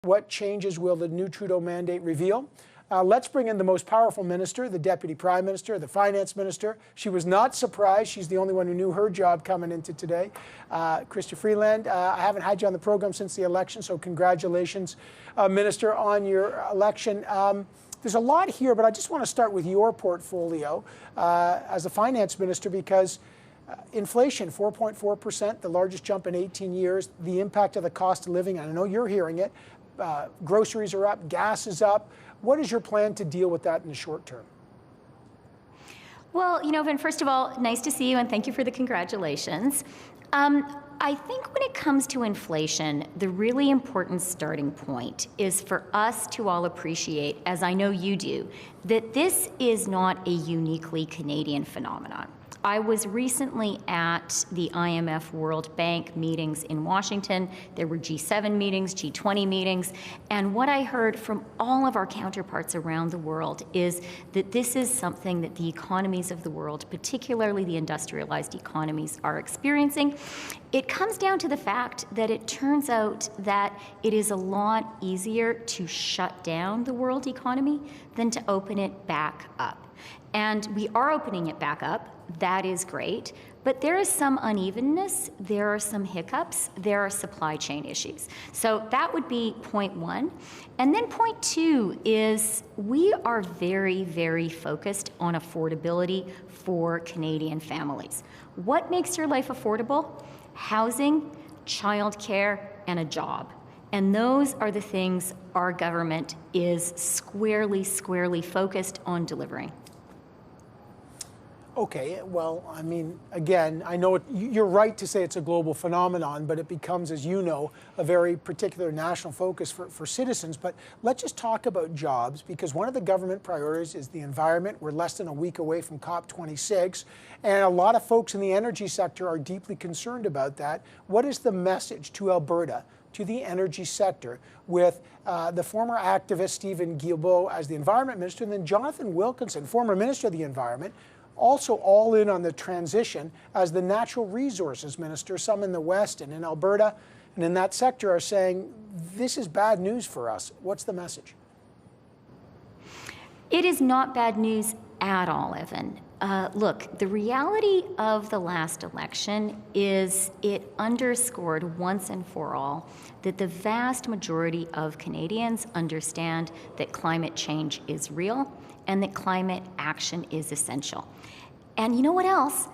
What changes will the new Trudeau mandate reveal? Let's bring in the most powerful minister, the Deputy Prime Minister, the Finance Minister. She was not surprised. She's the only one who knew her job coming into today. Chrystia Freeland, I haven't had you on the program since the election, so congratulations, Minister, on your election. There's a lot here, but I just want to start with your portfolio as a Finance Minister, because inflation, 4.4%, the largest jump in 18 years, the impact of the cost of living, and I know you're hearing it. Groceries are up, gas is up. What is your plan to deal with that in the short term? Well, Vin, first of all, nice to see you and thank you for the congratulations. I think when it comes to inflation, the really important starting point is for us to all appreciate, as I know you do, that this is not a uniquely Canadian phenomenon. I was recently at the IMF World Bank meetings in Washington. There were G7 meetings, G20 meetings, and what I heard from all of our counterparts around the world is that this is something that the economies of the world, particularly the industrialized economies, are experiencing. It comes down to the fact that it turns out that it is a lot easier to shut down the world economy than to open it back up. And we are opening it back up. That is great. But there is some unevenness, there are some hiccups, there are supply chain issues. So that would be point one. And then point two is we are very, very focused on affordability for Canadian families. What makes your life affordable? Housing, childcare, and a job. And those are the things our government is squarely focused on delivering. Okay, well, I mean, again, I know you're right to say it's a global phenomenon, but it becomes, as you know, a very particular national focus for citizens. But let's just talk about jobs, because one of the government priorities is the environment. We're less than a week away from COP26, and a lot of folks in the energy sector are deeply concerned about that. What is the message to Alberta, to the energy sector, with the former activist Stephen Guilbeault as the Environment Minister, and then Jonathan Wilkinson, former Minister of the Environment, also all in on the transition as the Natural Resources Minister. Some in the West and in Alberta and in that sector are saying, this is bad news for us. What's the message? It is not bad news at all, Evan. Look, the reality of the last election is it underscored once and for all that the vast majority of Canadians understand that climate change is real and that climate action is essential. And you know what else?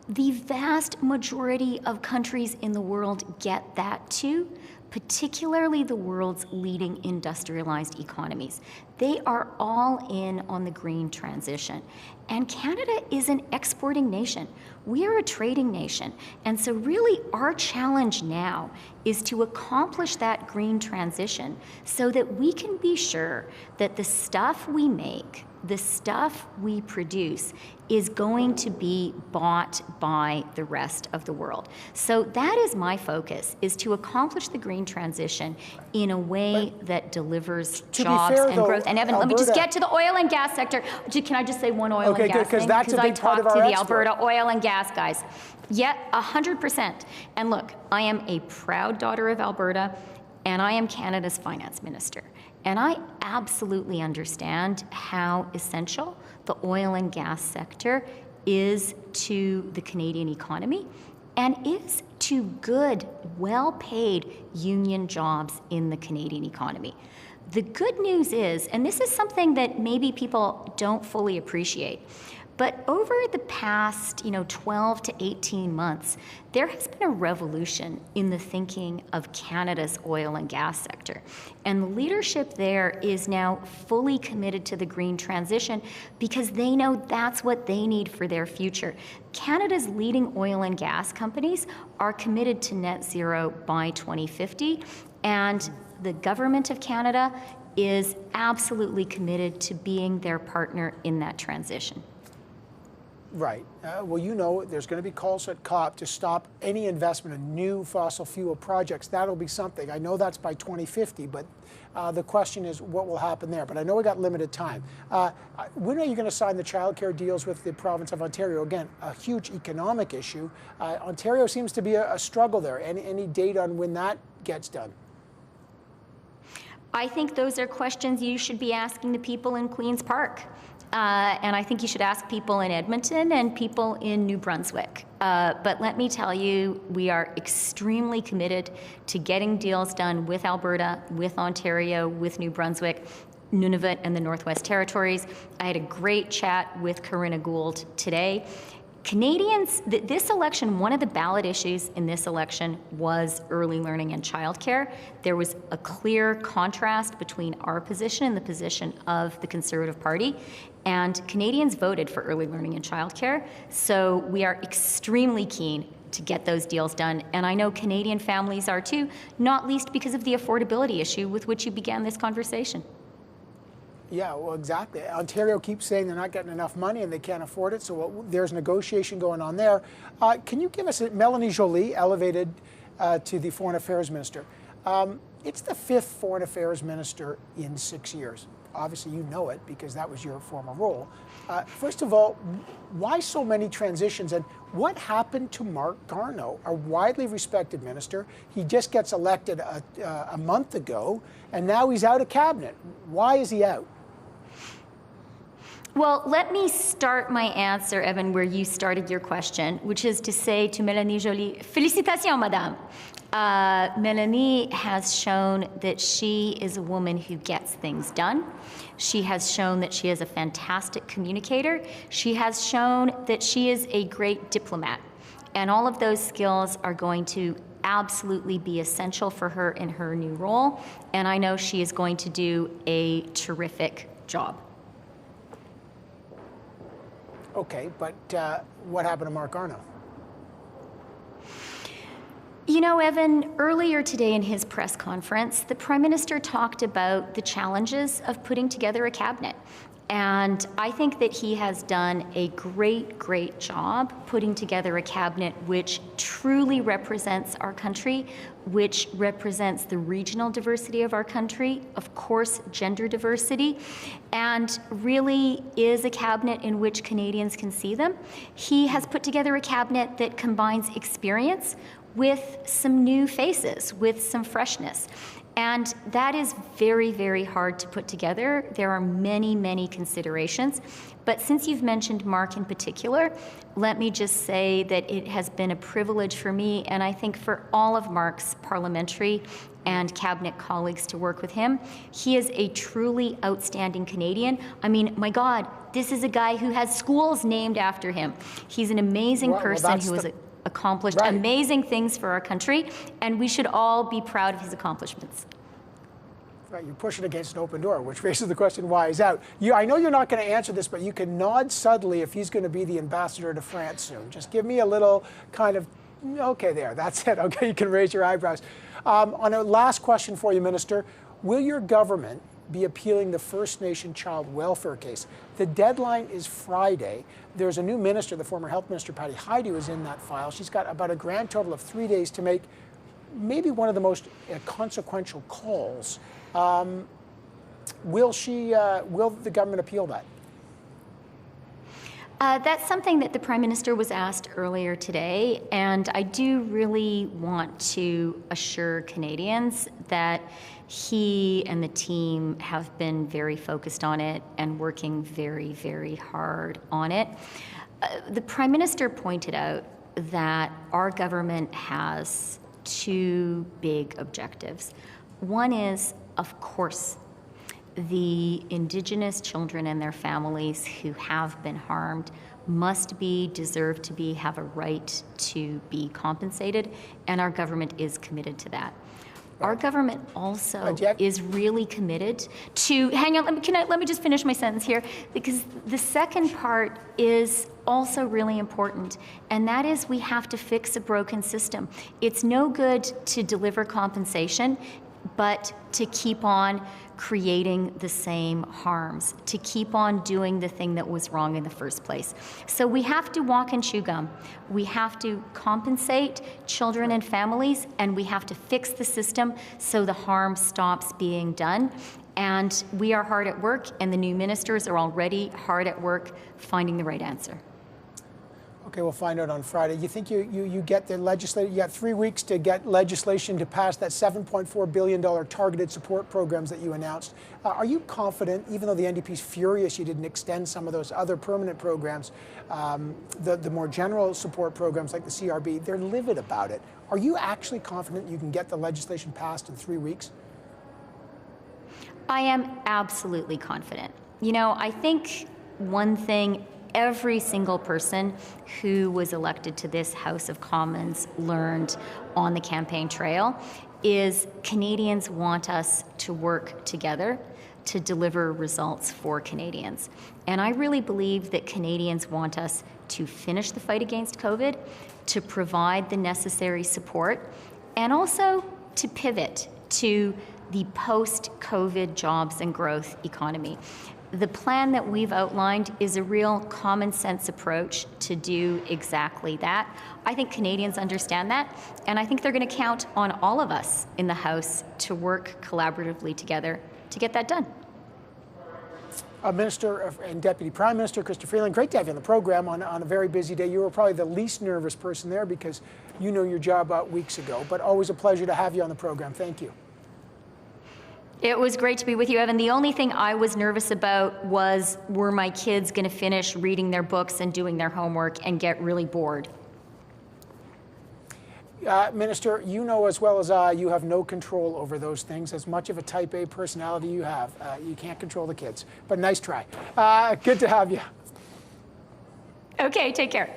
The vast majority of countries in the world get that too, particularly the world's leading industrialized economies. They are all in on the green transition. And Canada is an exporting nation. We are a trading nation. And so really our challenge now is to accomplish that green transition so that we can be sure that the stuff we make, the stuff we produce, is going to be bought by the rest of the world. So that is my focus, is to accomplish the green transition in a way that delivers jobs and growth. And Evan, Alberta, let me just get to the oil and gas sector. Can I just say one oil and gas thing? Because I talked to the Alberta oil and gas guys. Yeah, 100%. And look, I am a proud daughter of Alberta, and I am Canada's finance minister. And I absolutely understand how essential the oil and gas sector is to the Canadian economy and is to good, well-paid union jobs in the Canadian economy. The good news is, and this is something that maybe people don't fully appreciate, but over the past 12 to 18 months, there has been a revolution in the thinking of Canada's oil and gas sector. And the leadership there is now fully committed to the green transition because they know that's what they need for their future. Canada's leading oil and gas companies are committed to net zero by 2050, and the government of Canada is absolutely committed to being their partner in that transition. Right. Well, there's going to be calls at COP to stop any investment in new fossil fuel projects. That'll be something. I know that's by 2050, but the question is what will happen there. But I know we got limited time. When are you going to sign the childcare deals with the province of Ontario? Again, a huge economic issue. Ontario seems to be a struggle there. Any date on when that gets done? I think those are questions you should be asking the people in Queen's Park. And I think you should ask people in Edmonton and people in New Brunswick. But let me tell you, we are extremely committed to getting deals done with Alberta, with Ontario, with New Brunswick, Nunavut, and the Northwest Territories. I had a great chat with Corinna Gould today. Canadians, this election, one of the ballot issues in this election was early learning and childcare. There was a clear contrast between our position and the position of the Conservative Party, and Canadians voted for early learning and childcare. So we are extremely keen to get those deals done, and I know Canadian families are too, not least because of the affordability issue with which you began this conversation. Yeah, well, exactly. Ontario keeps saying they're not getting enough money and they can't afford it, so there's negotiation going on there. Can you give us Melanie Joly, elevated to the Foreign Affairs Minister? It's the 5th Foreign Affairs Minister in 6 years. Obviously, you know it because that was your former role. First of all, why so many transitions, and what happened to Marc Garneau, a widely respected minister? He just gets elected a month ago, and now he's out of cabinet. Why is he out? Well, let me start my answer, Evan, where you started your question, which is to say to Mélanie Joly, félicitations, madame. Mélanie has shown that she is a woman who gets things done. She has shown that she is a fantastic communicator. She has shown that she is a great diplomat. And all of those skills are going to absolutely be essential for her in her new role. And I know she is going to do a terrific job. Okay, but what happened to Marc Garneau? You know, Evan, earlier today in his press conference, the Prime Minister talked about the challenges of putting together a cabinet. And I think that he has done a great job putting together a cabinet which truly represents our country, which represents the regional diversity of our country, of course, gender diversity, and really is a cabinet in which Canadians can see them. He has put together a cabinet that combines experience with some new faces, with some freshness. And that is very hard to put together. There are many considerations. But since you've mentioned Marc in particular, let me just say that it has been a privilege for me, and I think for all of Marc's parliamentary and cabinet colleagues to work with him. He is a truly outstanding Canadian. I mean, my God, this is a guy who has schools named after him. He's an amazing person who has accomplished amazing things for our country, and we should all be proud of his accomplishments. Right, you're pushing against an open door, which raises the question why he's out. I know you're not going to answer this, but you can nod subtly if he's going to be the ambassador to France soon. Just give me a little kind of, okay, there, that's it. Okay, you can raise your eyebrows. On a last question for you, Minister, will your government be appealing the First Nation child welfare case? The deadline is Friday. There's a new minister, the former health minister, Patty Hajdu, is in that file. She's got about a grand total of 3 days to make maybe one of the most consequential calls. Will the government appeal that? That's something that the Prime Minister was asked earlier today, and I do really want to assure Canadians that he and the team have been very focused on it and working very hard on it. The Prime Minister pointed out that our government has two big objectives. One is, of course, the Indigenous children and their families who have been harmed deserve to be, have a right to be compensated, and our government is committed to that. Our government also is really committed to, hang on, let me just finish my sentence here, because the second part is also really important, and that is we have to fix a broken system. It's no good to deliver compensation, but to keep on creating the same harms, to keep on doing the thing that was wrong in the first place. So we have to walk and chew gum. We have to compensate children and families, and we have to fix the system so the harm stops being done. And we are hard at work, and the new ministers are already hard at work finding the right answer. Okay, we'll find out on Friday. You think you get the legislation, you got 3 weeks to get legislation to pass that $7.4 billion targeted support programs that you announced. Are you confident, even though the NDP's furious you didn't extend some of those other permanent programs, the more general support programs like the CRB, they're livid about it. Are you actually confident you can get the legislation passed in 3 weeks? I am absolutely confident. You know, I think one thing every single person who was elected to this House of Commons learned on the campaign trail is Canadians want us to work together to deliver results for Canadians. And I really believe that Canadians want us to finish the fight against COVID, to provide the necessary support, and also to pivot to the post-COVID jobs and growth economy. The plan that we've outlined is a real common sense approach to do exactly that. I think Canadians understand that, and I think they're going to count on all of us in the House to work collaboratively together to get that done. Minister and Deputy Prime Minister Chrystia Freeland, great to have you on the program on a very busy day. You were probably the least nervous person there because you know your job out weeks ago, but always a pleasure to have you on the program. Thank you. It was great to be with you, Evan. The only thing I was nervous about was, were my kids going to finish reading their books and doing their homework and get really bored? Minister, you know as well as I, you have no control over those things. As much of a type A personality you have, you can't control the kids. But nice try. Good to have you. Okay, take care.